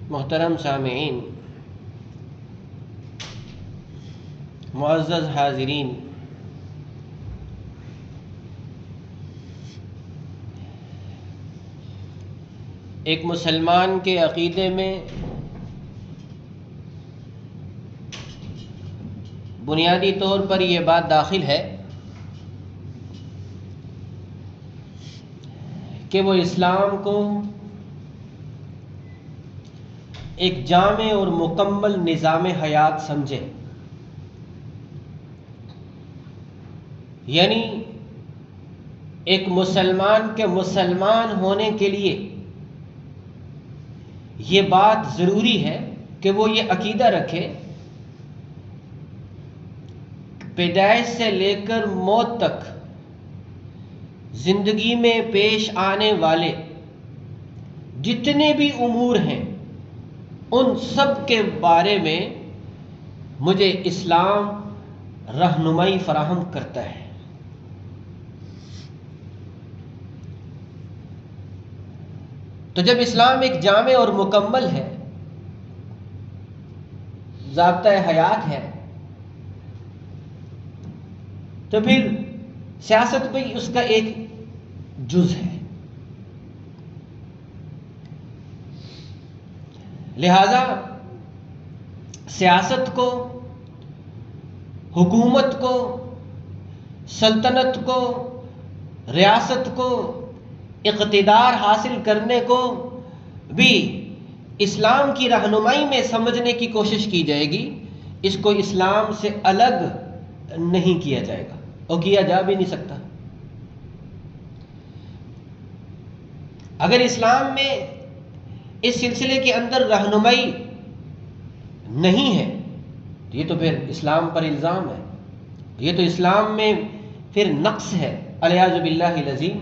محترم سامعین، معزز حاضرین، ایک مسلمان کے عقیدے میں بنیادی طور پر یہ بات داخل ہے کہ وہ اسلام کو ایک جامع اور مکمل نظام حیات سمجھے، یعنی ایک مسلمان کے مسلمان ہونے کے لیے یہ بات ضروری ہے کہ وہ یہ عقیدہ رکھے، پیدائش سے لے کر موت تک زندگی میں پیش آنے والے جتنے بھی امور ہیں ان سب کے بارے میں مجھے اسلام رہنمائی فراہم کرتا ہے۔ تو جب اسلام ایک جامع اور مکمل ہے، ضابطۂ حیات ہے، تو پھر سیاست بھی اس کا ایک جز ہے۔ لہذا سیاست کو، حکومت کو، سلطنت کو، ریاست کو، اقتدار حاصل کرنے کو بھی اسلام کی رہنمائی میں سمجھنے کی کوشش کی جائے گی، اس کو اسلام سے الگ نہیں کیا جائے گا اور کیا جا بھی نہیں سکتا۔ اگر اسلام میں اس سلسلے کے اندر رہنمائی نہیں ہے تو یہ تو پھر اسلام پر الزام ہے، یہ تو اسلام میں پھر نقص ہے، والعیاذ باللہ العظیم۔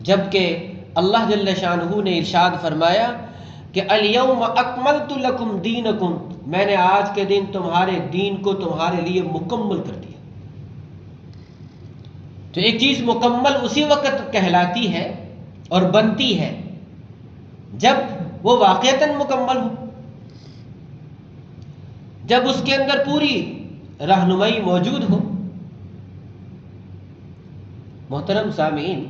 جبکہ اللہ جل شانہ نے ارشاد فرمایا کہ الیوم اکملت لکم دینکم، میں نے آج کے دن تمہارے دین کو تمہارے لیے مکمل کر دیا۔ تو ایک چیز مکمل اسی وقت کہلاتی ہے اور بنتی ہے جب وہ واقعتاً مکمل ہو، جب اس کے اندر پوری رہنمائی موجود ہو۔ محترم سامعین،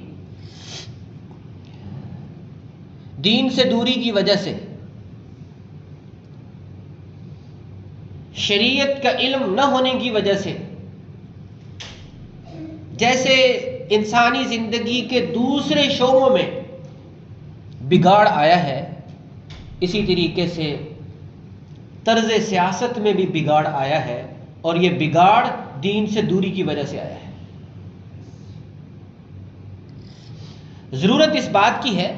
دین سے دوری کی وجہ سے، شریعت کا علم نہ ہونے کی وجہ سے، جیسے انسانی زندگی کے دوسرے شعبوں میں بگاڑ آیا ہے، اسی طریقے سے طرز سیاست میں بھی بگاڑ آیا ہے، اور یہ بگاڑ دین سے دوری کی وجہ سے آیا ہے۔ ضرورت اس بات کی ہے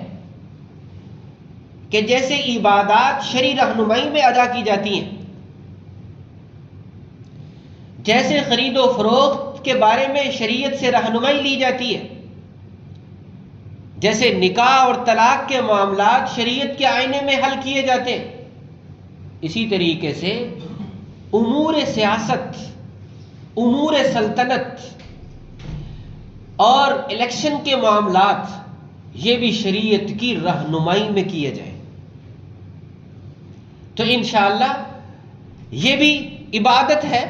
کہ جیسے عبادات شرعی رہنمائی میں ادا کی جاتی ہیں، جیسے خرید و فروخت کے بارے میں شریعت سے رہنمائی لی جاتی ہے، جیسے نکاح اور طلاق کے معاملات شریعت کے آئینے میں حل کیے جاتے ہیں، اسی طریقے سے امور سیاست، امور سلطنت اور الیکشن کے معاملات یہ بھی شریعت کی رہنمائی میں کیے جائیں تو انشاءاللہ یہ بھی عبادت ہے،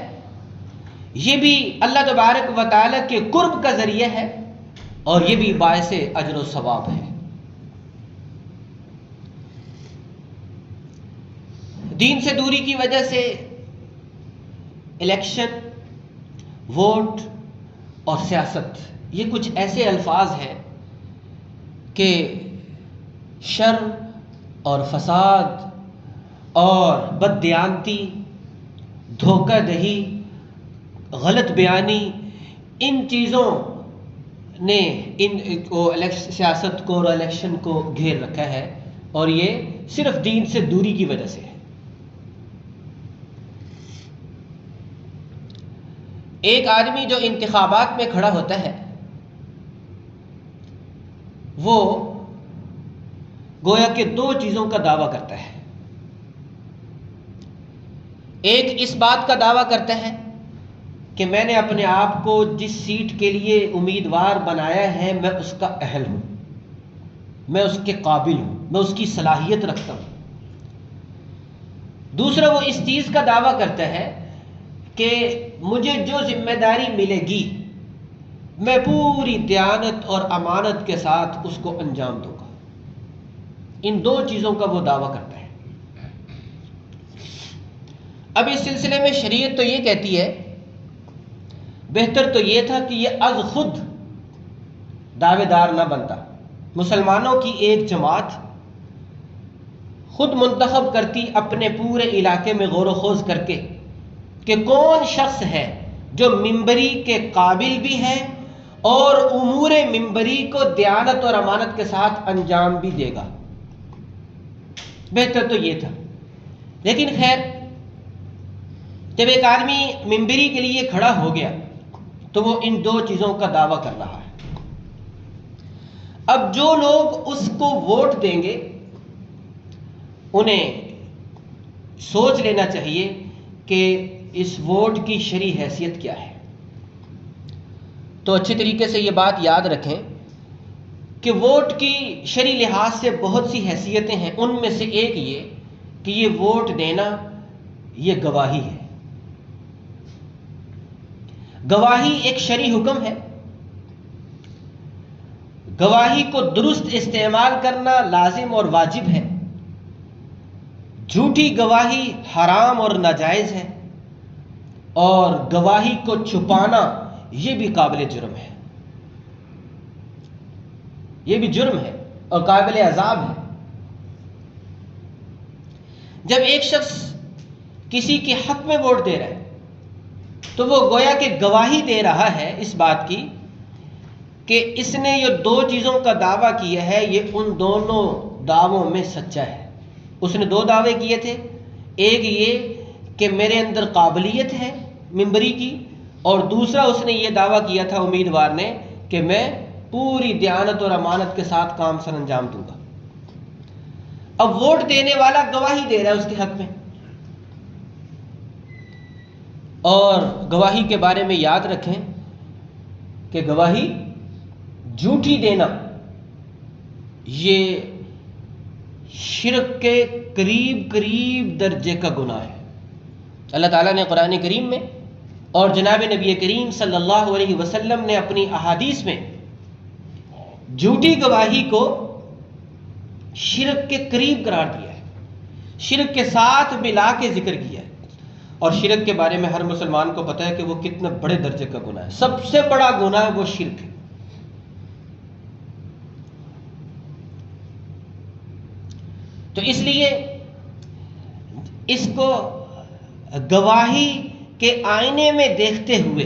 یہ بھی اللہ تبارک و تعالیٰ کے قرب کا ذریعہ ہے، اور یہ بھی باعث اجر و ثواب ہے۔ دین سے دوری کی وجہ سے الیکشن، ووٹ اور سیاست یہ کچھ ایسے الفاظ ہیں کہ شر اور فساد اور بددیانتی، دھوکہ دہی، غلط بیانی، ان چیزوں نے ان کو سیاست کو اور الیکشن کو گھیر رکھا ہے، اور یہ صرف دین سے دوری کی وجہ سے ہے۔ ایک آدمی جو انتخابات میں کھڑا ہوتا ہے وہ گویا کہ دو چیزوں کا دعویٰ کرتا ہے۔ ایک اس بات کا دعویٰ کرتا ہے کہ میں نے اپنے آپ کو جس سیٹ کے لیے امیدوار بنایا ہے میں اس کا اہل ہوں، میں اس کے قابل ہوں، میں اس کی صلاحیت رکھتا ہوں۔ دوسرا وہ اس چیز کا دعویٰ کرتا ہے کہ مجھے جو ذمہ داری ملے گی میں پوری دیانت اور امانت کے ساتھ اس کو انجام دوں گا۔ ان دو چیزوں کا وہ دعویٰ کرتا ہے۔ اب اس سلسلے میں شریعت تو یہ کہتی ہے، بہتر تو یہ تھا کہ یہ از خود دعوے دار نہ بنتا، مسلمانوں کی ایک جماعت خود منتخب کرتی اپنے پورے علاقے میں غور و خوض کر کے کہ کون شخص ہے جو منبری کے قابل بھی ہے اور امور منبری کو دیانت اور امانت کے ساتھ انجام بھی دے گا۔ بہتر تو یہ تھا، لیکن خیر جب ایک آدمی منبری کے لیے کھڑا ہو گیا تو وہ ان دو چیزوں کا دعویٰ کر رہا ہے۔ اب جو لوگ اس کو ووٹ دیں گے انہیں سوچ لینا چاہیے کہ اس ووٹ کی شرعی حیثیت کیا ہے۔ تو اچھے طریقے سے یہ بات یاد رکھیں کہ ووٹ کی شرعی لحاظ سے بہت سی حیثیتیں ہیں، ان میں سے ایک یہ کہ یہ ووٹ دینا یہ گواہی ہے۔ گواہی ایک شرعی حکم ہے، گواہی کو درست استعمال کرنا لازم اور واجب ہے، جھوٹی گواہی حرام اور ناجائز ہے، اور گواہی کو چھپانا یہ بھی قابل جرم ہے، یہ بھی جرم ہے اور قابل عذاب ہے۔ جب ایک شخص کسی کے حق میں ووٹ دے رہا ہے تو وہ گویا کہ گواہی دے رہا ہے اس بات کی کہ اس نے یہ دو چیزوں کا دعویٰ کیا ہے، یہ ان دونوں دعووں میں سچا ہے۔ اس نے دو دعوے کیے تھے، ایک یہ کہ میرے اندر قابلیت ہے منبری کی، اور دوسرا اس نے یہ دعویٰ کیا تھا امیدوار نے کہ میں پوری دیانت اور امانت کے ساتھ کام سر انجام دوں گا۔ اب ووٹ دینے والا گواہی دے رہا ہے اس کے حق میں، اور گواہی کے بارے میں یاد رکھیں کہ گواہی جھوٹی دینا یہ شرک کے قریب درجے کا گناہ ہے۔ اللہ تعالیٰ نے قرآن کریم میں اور جناب نبی کریم صلی اللہ علیہ وسلم نے اپنی احادیث میں جھوٹی گواہی کو شرک کے قریب قرار دیا ہے، شرک کے ساتھ ملا کے ذکر کیا ہے، اور شرک کے بارے میں ہر مسلمان کو پتہ ہے کہ وہ کتنے بڑے درجے کا گناہ ہے، سب سے بڑا گناہ وہ شرک ہے۔ تو اس لیے اس کو گواہی کے آئینے میں دیکھتے ہوئے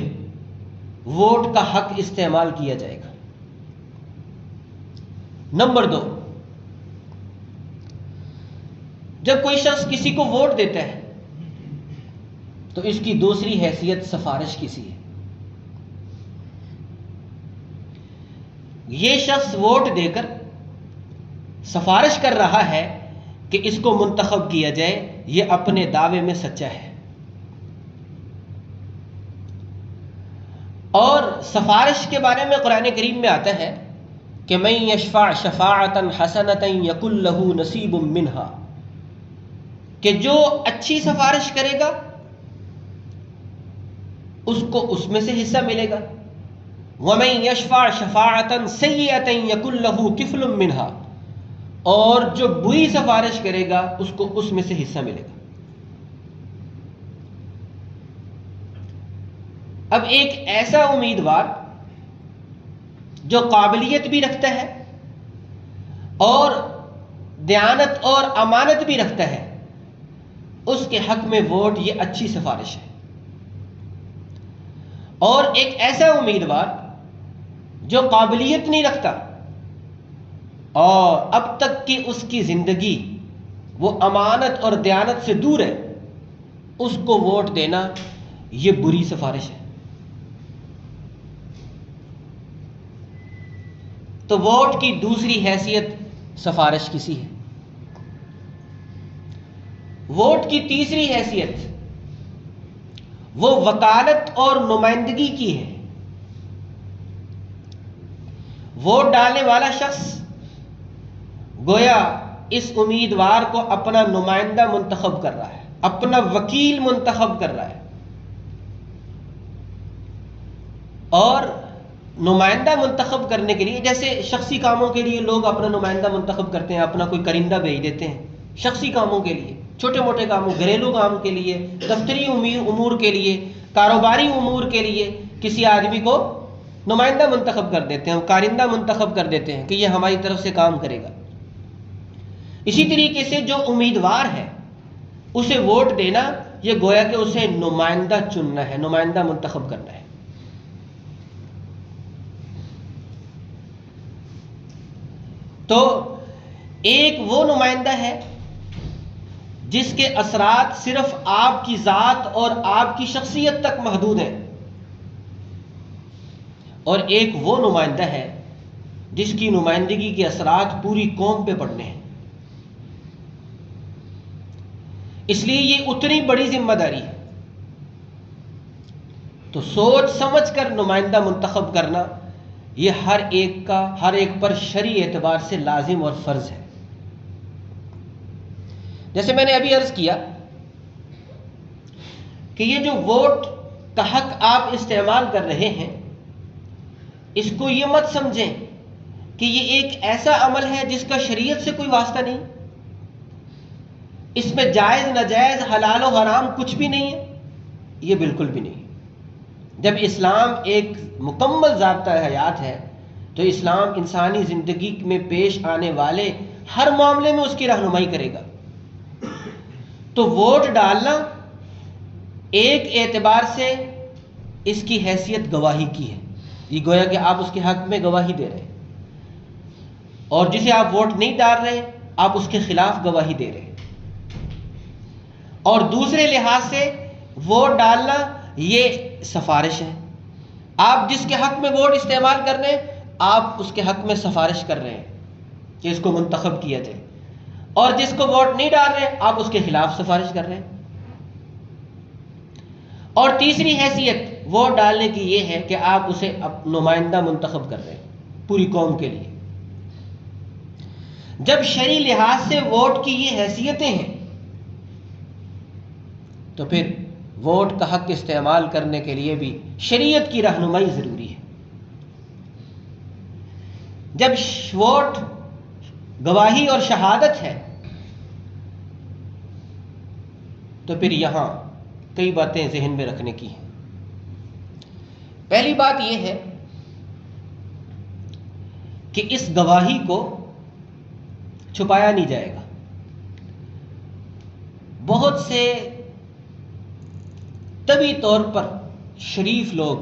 ووٹ کا حق استعمال کیا جائے گا۔ نمبر 2، جب کوئی شخص کسی کو ووٹ دیتا ہے تو اس کی دوسری حیثیت سفارش کسی ہے۔ یہ شخص ووٹ دے کر سفارش کر رہا ہے کہ اس کو منتخب کیا جائے، یہ اپنے دعوے میں سچا ہے۔ اور سفارش کے بارے میں قرآن کریم میں آتا ہے کہ من یشفع شفاعتا حسنۃ یکن لہ نصیب منہا، کہ جو اچھی سفارش کرے گا اس کو اس میں سے حصہ ملے گا، ومن یشفع شفاعتا سیئۃ یکن لہ کفل منہا، اور جو بری سفارش کرے گا اس کو اس میں سے حصہ ملے گا۔ اب ایک ایسا امیدوار جو قابلیت بھی رکھتا ہے اور دیانت اور امانت بھی رکھتا ہے، اس کے حق میں ووٹ یہ اچھی سفارش ہے۔ اور ایک ایسا امیدوار جو قابلیت نہیں رکھتا اور اب تک کی اس کی زندگی وہ امانت اور دیانت سے دور ہے، اس کو ووٹ دینا یہ بری سفارش ہے۔ تو ووٹ کی دوسری حیثیت سفارش کسی ہے۔ ووٹ کی تیسری حیثیت وہ وکالت اور نمائندگی کی ہے۔ ووٹ ڈالنے والا شخص گویا اس امیدوار کو اپنا نمائندہ منتخب کر رہا ہے، اپنا وکیل منتخب کر رہا ہے، اور نمائندہ منتخب کرنے کے لیے، جیسے شخصی کاموں کے لیے لوگ اپنا نمائندہ منتخب کرتے ہیں، اپنا کوئی کرندہ بھیج دیتے ہیں شخصی کاموں کے لیے، چھوٹے موٹے کاموں، گھریلو کام کے لیے، دفتری امور کے لیے، کاروباری امور کے لیے کسی آدمی کو نمائندہ منتخب کر دیتے ہیں، کارندہ منتخب کر دیتے ہیں کہ یہ ہماری طرف سے کام کرے گا۔ اسی طریقے سے جو امیدوار ہے اسے ووٹ دینا، یہ گویا کہ اسے نمائندہ چننا ہے، نمائندہ منتخب کرنا ہے۔ تو ایک وہ نمائندہ ہے جس کے اثرات صرف آپ کی ذات اور آپ کی شخصیت تک محدود ہیں، اور ایک وہ نمائندہ ہے جس کی نمائندگی کے اثرات پوری قوم پہ پڑنے ہیں۔ اس لیے یہ اتنی بڑی ذمہ داری ہے، تو سوچ سمجھ کر نمائندہ منتخب کرنا یہ ہر ایک پر شرعی اعتبار سے لازم اور فرض ہے۔ جیسے میں نے ابھی عرض کیا کہ یہ جو ووٹ کا حق آپ استعمال کر رہے ہیں، اس کو یہ مت سمجھیں کہ یہ ایک ایسا عمل ہے جس کا شریعت سے کوئی واسطہ نہیں، اس میں جائز ناجائز حلال و حرام کچھ بھی نہیں ہے، یہ بالکل بھی نہیں۔ جب اسلام ایک مکمل ضابطہ حیات ہے تو اسلام انسانی زندگی میں پیش آنے والے ہر معاملے میں اس کی رہنمائی کرے گا۔ تو ووٹ ڈالنا ایک اعتبار سے اس کی حیثیت گواہی کی ہے، یہ گویا کہ آپ اس کے حق میں گواہی دے رہے ہیں، اور جسے آپ ووٹ نہیں ڈال رہے آپ اس کے خلاف گواہی دے رہے ہیں۔ اور دوسرے لحاظ سے ووٹ ڈالنا یہ سفارش ہے، آپ جس کے حق میں ووٹ استعمال کر رہے ہیں آپ اس کے حق میں سفارش کر رہے ہیں کہ اس کو منتخب کیا جائے، اور جس کو ووٹ نہیں ڈال رہے آپ اس کے خلاف سفارش کر رہے ہیں۔ اور تیسری حیثیت ووٹ ڈالنے کی یہ ہے کہ آپ اسے نمائندہ منتخب کر رہے ہیں پوری قوم کے لیے۔ جب شرعی لحاظ سے ووٹ کی یہ حیثیتیں ہیں تو پھر ووٹ کا حق استعمال کرنے کے لیے بھی شریعت کی رہنمائی ضروری ہے۔ جب ووٹ گواہی اور شہادت ہے تو پھر یہاں کئی باتیں ذہن میں رکھنے کی ہیں۔ پہلی بات یہ ہے کہ اس گواہی کو چھپایا نہیں جائے گا۔ بہت سے طبی طور پر شریف لوگ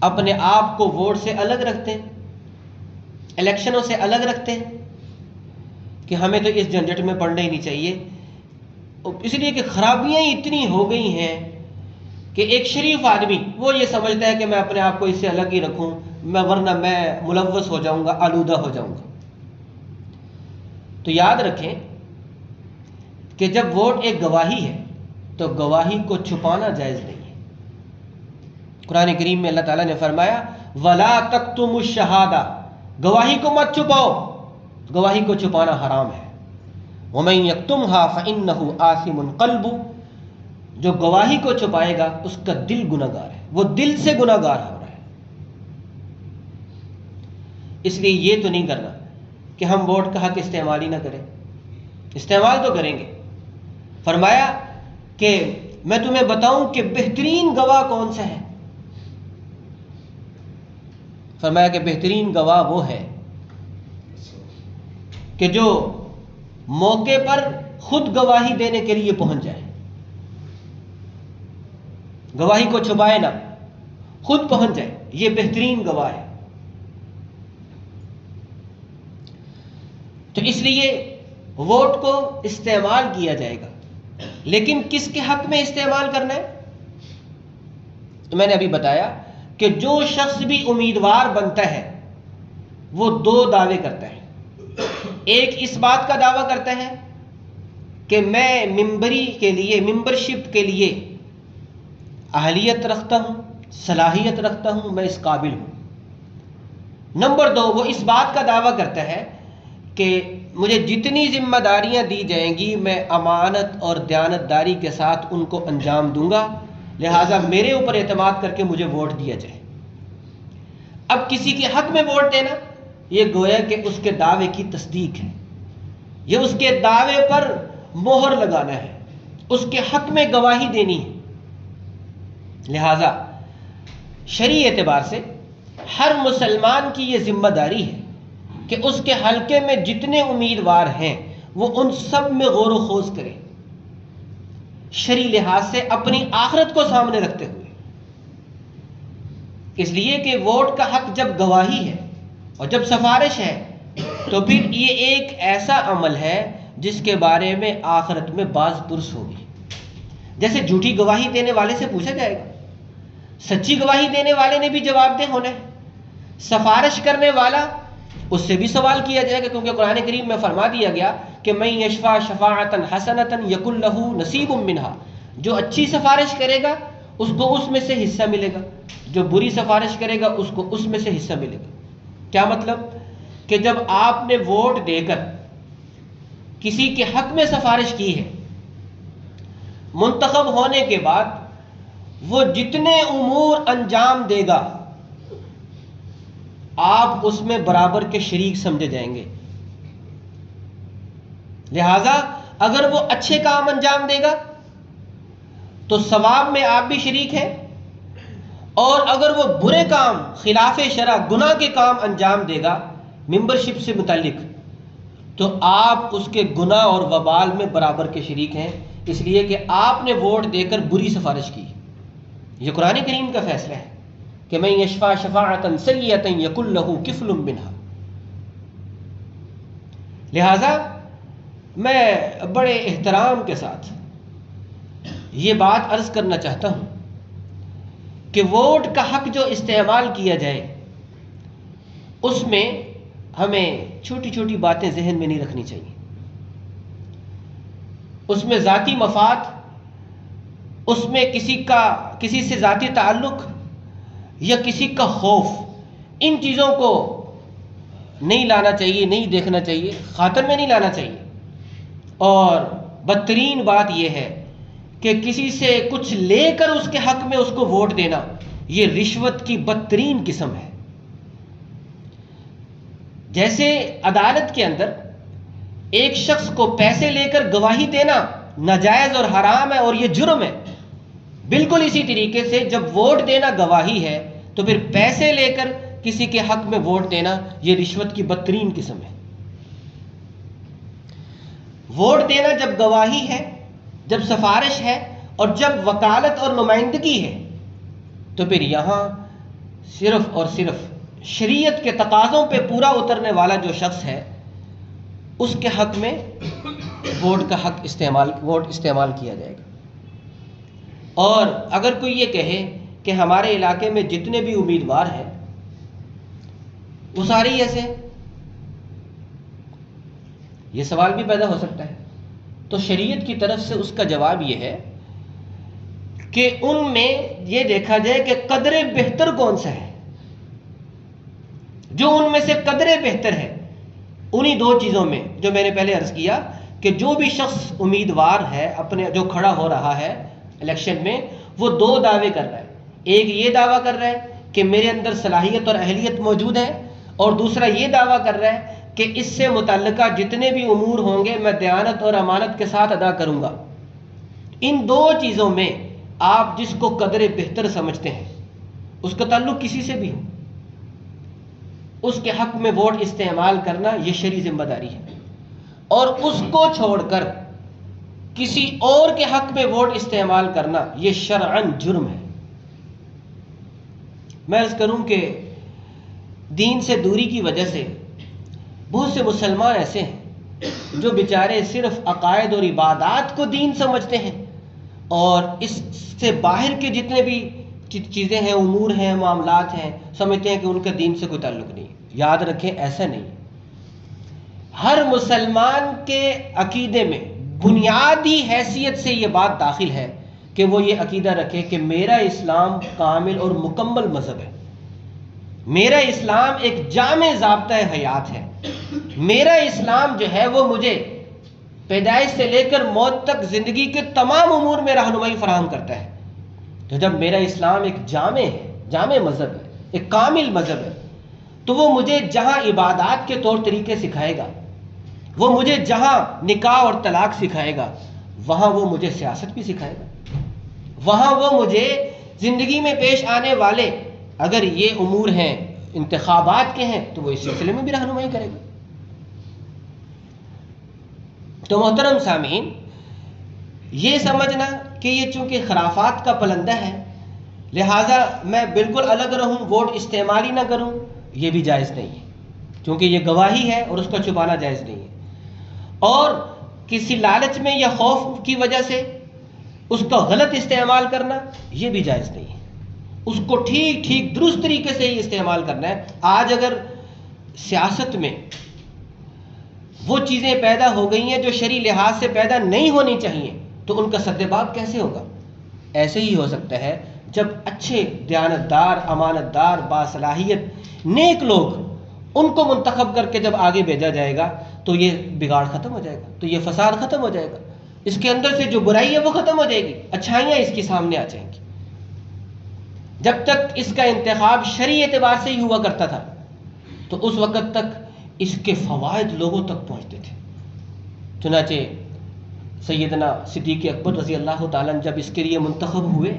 اپنے آپ کو ووٹ سے الگ رکھتے ہیں، الیکشنوں سے الگ رکھتے ہیں کہ ہمیں تو اس جھنجٹ میں پڑنا ہی نہیں چاہیے، اس لیے کہ خرابیاں اتنی ہو گئی ہیں کہ ایک شریف آدمی وہ یہ سمجھتا ہے کہ میں اپنے آپ کو اس سے الگ ہی رکھوں، ورنہ میں ملوث ہو جاؤں گا، آلودہ ہو جاؤں گا۔ تو یاد رکھیں کہ جب ووٹ ایک گواہی ہے تو گواہی کو چھپانا جائز نہیں ہے۔ قرآن کریم میں اللہ تعالیٰ نے فرمایا وَلَا تَكْتُمُوا الشَّهَادَةَ، گواہی کو مت چھپاؤ، گواہی کو چھپانا حرام ہے۔ وَمَن يَكْتُمْهَا فَإِنَّهُ آثِمٌ قَلْبُهُ، جو گواہی کو چھپائے گا اس کا دل گناہگار ہے، وہ دل سے گناہگار ہو رہا ہے۔ اس لیے یہ تو نہیں کرنا کہ ہم ووٹ کا حق استعمال ہی نہ کریں، استعمال تو کریں گے۔ فرمایا کہ میں تمہیں بتاؤں کہ بہترین گواہ کون سا ہے؟ فرمایا کہ بہترین گواہ وہ ہے کہ جو موقع پر خود گواہی دینے کے لیے پہنچ جائے، گواہی کو چھپائے نہ، خود پہنچ جائے، یہ بہترین گواہ ہے۔ تو اس لیے ووٹ کو استعمال کیا جائے گا، لیکن کس کے حق میں استعمال کرنا ہے؟ تو میں نے ابھی بتایا کہ جو شخص بھی امیدوار بنتا ہے وہ دو دعوے کرتا ہے۔ ایک اس بات کا دعویٰ کرتا ہے کہ میں ممبری کے لیے، ممبرشپ کے لیے اہلیت رکھتا ہوں، صلاحیت رکھتا ہوں، میں اس قابل ہوں۔ نمبر دو، وہ اس بات کا دعویٰ کرتا ہے کہ مجھے جتنی ذمہ داریاں دی جائیں گی میں امانت اور دیانتداری کے ساتھ ان کو انجام دوں گا، لہٰذا میرے اوپر اعتماد کر کے مجھے ووٹ دیا جائے۔ اب کسی کے حق میں ووٹ دینا یہ گویا کہ اس کے دعوے کی تصدیق ہے، یہ اس کے دعوے پر مہر لگانا ہے، اس کے حق میں گواہی دینی ہے۔ لہٰذا شرعی اعتبار سے ہر مسلمان کی یہ ذمہ داری ہے کہ اس کے حلقے میں جتنے امیدوار ہیں وہ ان سب میں غور و خوض کرے، شرعی لحاظ سے اپنی آخرت کو سامنے رکھتے ہوئے، اس لیے کہ ووٹ کا حق جب گواہی ہے اور جب سفارش ہے تو پھر یہ ایک ایسا عمل ہے جس کے بارے میں آخرت میں باز پرس ہوگی۔ جیسے جھوٹی گواہی دینے والے سے پوچھا جائے گا، سچی گواہی دینے والے نے بھی جواب دہ ہونا ہے، سفارش کرنے والا اس سے بھی سوال کیا جائے گا، کیونکہ قرآن کریم میں فرما دیا گیا کہ من یشفع شفاعۃ حسنۃ یکن لہ نصیب منہا، جو اچھی سفارش کرے گا اس کو اس میں سے حصہ ملے گا، جو بری سفارش کرے گا اس کو اس میں سے حصہ ملے گا۔ کیا مطلب؟ کہ جب آپ نے ووٹ دے کر کسی کے حق میں سفارش کی ہے، منتخب ہونے کے بعد وہ جتنے امور انجام دے گا آپ اس میں برابر کے شریک سمجھے جائیں گے۔ لہذا اگر وہ اچھے کام انجام دے گا تو ثواب میں آپ بھی شریک ہیں، اور اگر وہ برے کام خلاف شرع گناہ کے کام انجام دے گا ممبرشپ سے متعلق تو آپ اس کے گناہ اور وبال میں برابر کے شریک ہیں، اس لیے کہ آپ نے ووٹ دے کر بری سفارش کی۔ یہ قرآن کریم کا فیصلہ ہے کہ من یشفع شفاعۃ سیئۃ یکن لہ کفل منہا۔ لہذا میں بڑے احترام کے ساتھ یہ بات عرض کرنا چاہتا ہوں کہ ووٹ کا حق جو استعمال کیا جائے اس میں ہمیں چھوٹی چھوٹی باتیں ذہن میں نہیں رکھنی چاہیے، اس میں ذاتی مفاد، اس میں کسی سے ذاتی تعلق یا کسی کا خوف، ان چیزوں کو نہیں لانا چاہیے، نہیں دیکھنا چاہیے، خاطر میں نہیں لانا چاہیے۔ اور بدترین بات یہ ہے کہ کسی سے کچھ لے کر اس کے حق میں اس کو ووٹ دینا، یہ رشوت کی بدترین قسم ہے۔ جیسے عدالت کے اندر ایک شخص کو پیسے لے کر گواہی دینا ناجائز اور حرام ہے اور یہ جرم ہے، بالکل اسی طریقے سے جب ووٹ دینا گواہی ہے تو پھر پیسے لے کر کسی کے حق میں ووٹ دینا یہ رشوت کی بدترین قسم ہے۔ ووٹ دینا جب گواہی ہے، جب سفارش ہے اور جب وکالت اور نمائندگی ہے تو پھر یہاں صرف اور صرف شریعت کے تقاضوں پہ پورا اترنے والا جو شخص ہے اس کے حق میں ووٹ استعمال کیا جائے گا۔ اور اگر کوئی یہ کہے کہ ہمارے علاقے میں جتنے بھی امیدوار ہیں وہ سارے ہی ایسے، یہ سوال بھی پیدا ہو سکتا ہے، تو شریعت کی طرف سے اس کا جواب یہ ہے کہ ان میں یہ دیکھا جائے کہ قدر بہتر کون سا ہے، جو ان میں سے قدر بہتر ہے انہی دو چیزوں میں جو میں نے پہلے عرض کیا کہ جو بھی شخص امیدوار ہے اپنے جو کھڑا ہو رہا ہے الیکشن میں وہ دو دعوے کر رہا ہے، ایک یہ دعویٰ کر رہا ہے کہ میرے اندر صلاحیت اور اہلیت موجود ہے، اور دوسرا یہ دعویٰ کر رہا ہے کہ اس سے متعلقہ جتنے بھی امور ہوں گے میں دیانت اور امانت کے ساتھ ادا کروں گا۔ ان دو چیزوں میں آپ جس کو قدر بہتر سمجھتے ہیں اس کا تعلق کسی سے بھی ہو، اس کے حق میں ووٹ استعمال کرنا یہ شرعی ذمہ داری ہے، اور اس کو چھوڑ کر کسی اور کے حق میں ووٹ استعمال کرنا یہ شرعاً جرم ہے۔ میں عرض کروں کہ دین سے دوری کی وجہ سے بہت سے مسلمان ایسے ہیں جو بیچارے صرف عقائد اور عبادات کو دین سمجھتے ہیں، اور اس سے باہر کے جتنے بھی چیزیں ہیں، امور ہیں، معاملات ہیں، سمجھتے ہیں کہ ان کا دین سے کوئی تعلق نہیں۔ یاد رکھیں ایسا نہیں، ہر مسلمان کے عقیدے میں بنیادی حیثیت سے یہ بات داخل ہے کہ وہ یہ عقیدہ رکھے کہ میرا اسلام کامل اور مکمل مذہب ہے، میرا اسلام ایک جامع ضابطۂ حیات ہے، میرا اسلام جو ہے وہ مجھے پیدائش سے لے کر موت تک زندگی کے تمام امور میں رہنمائی فراہم کرتا ہے۔ تو جب میرا اسلام ایک جامع مذہب ہے، ایک کامل مذہب ہے، تو وہ مجھے جہاں عبادات کے طور طریقے سکھائے گا، وہ مجھے جہاں نکاح اور طلاق سکھائے گا، وہاں وہ مجھے سیاست بھی سکھائے گا، وہاں وہ مجھے زندگی میں پیش آنے والے اگر یہ امور ہیں انتخابات کے ہیں تو وہ اس سلسلے میں بھی رہنمائی کرے گا۔ تو محترم سامعین، یہ سمجھنا کہ یہ چونکہ خرافات کا پلندہ ہے لہٰذا میں بالکل الگ رہوں، ووٹ استعمال ہی نہ کروں، یہ بھی جائز نہیں ہے، کیونکہ یہ گواہی ہے اور اس کا چھپانا جائز نہیں ہے۔ اور کسی لالچ میں یا خوف کی وجہ سے اس کا غلط استعمال کرنا یہ بھی جائز نہیں ہے، اس کو ٹھیک درست طریقے سے ہی استعمال کرنا ہے۔ آج اگر سیاست میں وہ چیزیں پیدا ہو گئی ہیں جو شرعی لحاظ سے پیدا نہیں ہونی چاہیے تو ان کا سدباب کیسے ہوگا؟ ایسے ہی ہو سکتا ہے جب اچھے دیانتدار، امانتدار، باصلاحیت نیک لوگ ان کو منتخب کر کے جب آگے بھیجا جائے گا تو یہ بگاڑ ختم ہو جائے گا، تو یہ فساد ختم ہو جائے گا، اس کے اندر سے جو برائی ہے وہ ختم ہو جائے گی، اچھائیاں اس کے سامنے آ جائیں گی۔ جب تک اس کا انتخاب شرعی اعتبار سے ہی ہوا کرتا تھا تو اس وقت تک اس کے فوائد لوگوں تک پہنچتے تھے۔ چنانچہ سیدنا صدیق اکبر رضی اللہ تعالیٰ جب اس کے لیے منتخب ہوئے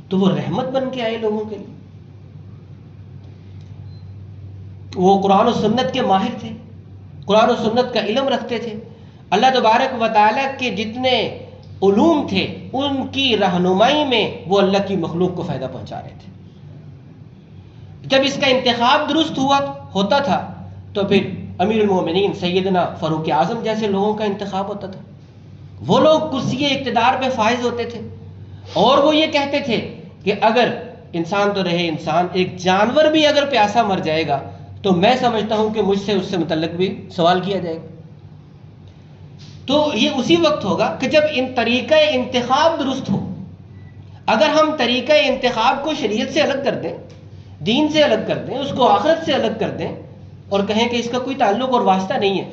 تو وہ رحمت بن کے آئے لوگوں کے لیے۔ وہ قرآن و سنت کے ماہر تھے، قرآن و سنت کا علم رکھتے تھے، اللہ تبارک و تعالیٰ کے جتنے علوم تھے ان کی رہنمائی میں وہ اللہ کی مخلوق کو فائدہ پہنچا رہے تھے۔ جب اس کا انتخاب درست ہوتا تھا تو پھر امیر المومنین سیدنا فاروق اعظم جیسے لوگوں کا انتخاب ہوتا تھا، وہ لوگ کرسی اقتدار پہ فائز ہوتے تھے اور وہ یہ کہتے تھے کہ اگر انسان تو رہے انسان، ایک جانور بھی اگر پیاسا مر جائے گا تو میں سمجھتا ہوں کہ مجھ سے اس سے متعلق بھی سوال کیا جائے گا۔ تو یہ اسی وقت ہوگا کہ جب ان طریقہ انتخاب درست ہو۔ اگر ہم طریقہ انتخاب کو شریعت سے الگ کر دیں، دین سے الگ کر دیں، اس کو آخرت سے الگ کر دیں اور کہیں کہ اس کا کوئی تعلق اور واسطہ نہیں ہے،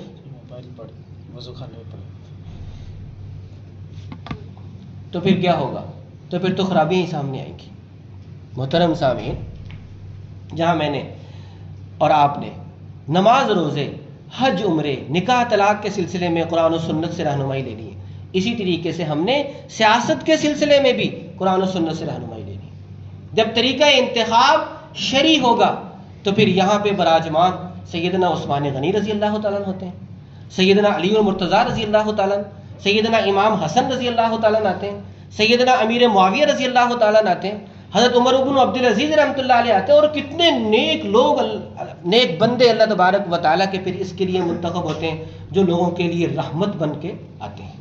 تو پھر کیا ہوگا؟ تو پھر تو خرابیاں ہی سامنے آئیں گی۔ محترم سامعین، جہاں میں نے اور آپ نے نماز، روزے، حج، عمرے، نکاح، طلاق کے سلسلے میں قرآن و سنت سے رہنمائی لینی ہے، اسی طریقے سے ہم نے سیاست کے سلسلے میں بھی قرآن و سنت سے رہنمائی لینی ہے۔ جب طریقہ انتخاب شرعی ہوگا تو پھر یہاں پہ براجمان سیدنا عثمان غنی رضی اللہ تعالیٰ ہوتے ہیں، سیدنا علی المرتضیٰ رضی اللہ تعالیٰ، سیدنا امام حسن رضی اللہ تعالیٰ آتے ہیں، سیدنا امیر معاویہ رضی اللہ تعالیٰ آتے ہیں، حضرت عمر بن عبدالعزیز رحمۃ اللہ علیہ آتے ہیں، اور کتنے نیک لوگ، نیک بندے اللہ تبارک و تعالیٰ کے پھر اس کے لیے منتخب ہوتے ہیں جو لوگوں کے لیے رحمت بن کے آتے ہیں۔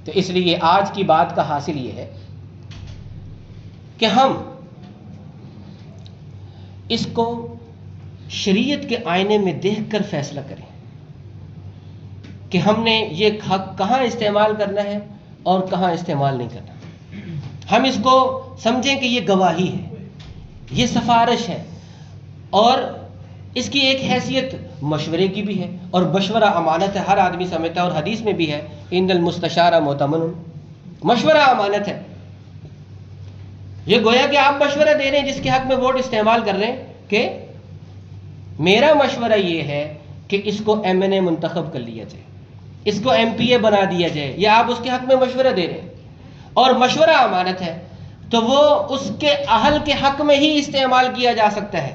تو اس لیے آج کی بات کا حاصل یہ ہے کہ ہم اس کو شریعت کے آئینے میں دیکھ کر فیصلہ کریں کہ ہم نے یہ حق کہاں استعمال کرنا ہے اور کہاں استعمال نہیں کرنا۔ ہم اس کو سمجھیں کہ یہ گواہی ہے، یہ سفارش ہے، اور اس کی ایک حیثیت مشورے کی بھی ہے، اور مشورہ امانت ہے، ہر آدمی سمجھتا ہے، اور حدیث میں بھی ہے ان المستشار مؤتمن، مشورہ امانت ہے۔ یہ گویا کہ آپ مشورہ دے رہے ہیں جس کے حق میں ووٹ استعمال کر رہے ہیں کہ میرا مشورہ یہ ہے کہ اس کو ایم این اے منتخب کر لیا جائے، اس کو ایم پی اے بنا دیا جائے، یہ آپ اس کے حق میں مشورہ دے رہے ہیں۔ اور مشورہ امانت ہے تو وہ اس کے اہل کے حق میں ہی استعمال کیا جا سکتا ہے،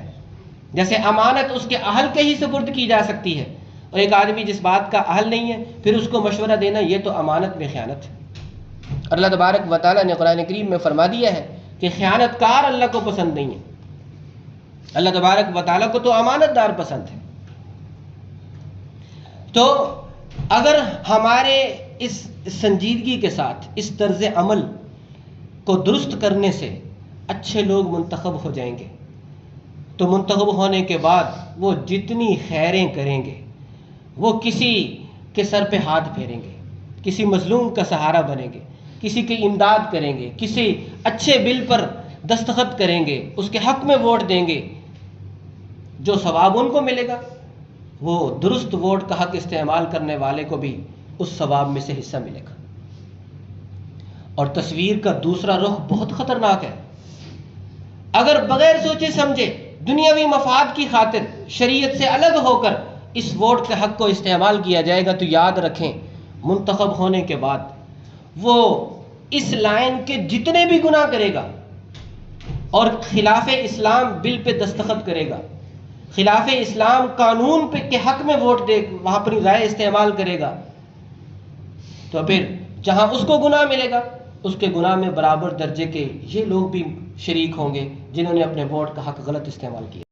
جیسے امانت اس کے اہل کے ہی سپرد کی جا سکتی ہے، اور ایک آدمی جس بات کا اہل نہیں ہے پھر اس کو مشورہ دینا، یہ تو امانت میں خیانت ہے۔ اللہ تبارک و تعالیٰ نے قرآن کریم میں فرما دیا ہے کہ خیانت کار اللہ کو پسند نہیں ہے، اللہ تبارک و تعالیٰ کو تو امانت دار پسند ہے۔ تو اگر ہمارے اس سنجیدگی کے ساتھ اس طرز عمل کو درست کرنے سے اچھے لوگ منتخب ہو جائیں گے تو منتخب ہونے کے بعد وہ جتنی خیریں کریں گے، وہ کسی کے سر پہ ہاتھ پھیریں گے، کسی مظلوم کا سہارا بنیں گے، کسی کی امداد کریں گے، کسی اچھے بل پر دستخط کریں گے، اس کے حق میں ووٹ دیں گے، جو ثواب ان کو ملے گا وہ درست ووٹ کا حق استعمال کرنے والے کو بھی اس ثواب میں سے حصہ ملے گا۔ اور تصویر کا دوسرا رخ بہت خطرناک ہے۔ اگر بغیر سوچے سمجھے دنیاوی مفاد کی خاطر شریعت سے الگ ہو کر اس ووٹ کے حق کو استعمال کیا جائے گا تو یاد رکھیں، منتخب ہونے کے بعد وہ اس لائن کے جتنے بھی گناہ کرے گا اور خلاف اسلام بل پہ دستخط کرے گا، خلاف اسلام قانون پہ کے حق میں ووٹ دے وہاں اپنی رائے استعمال کرے گا، تو پھر جہاں اس کو گناہ ملے گا اس کے گناہ میں برابر درجے کے یہ لوگ بھی شریک ہوں گے جنہوں نے اپنے ووٹ کا حق غلط استعمال کیا۔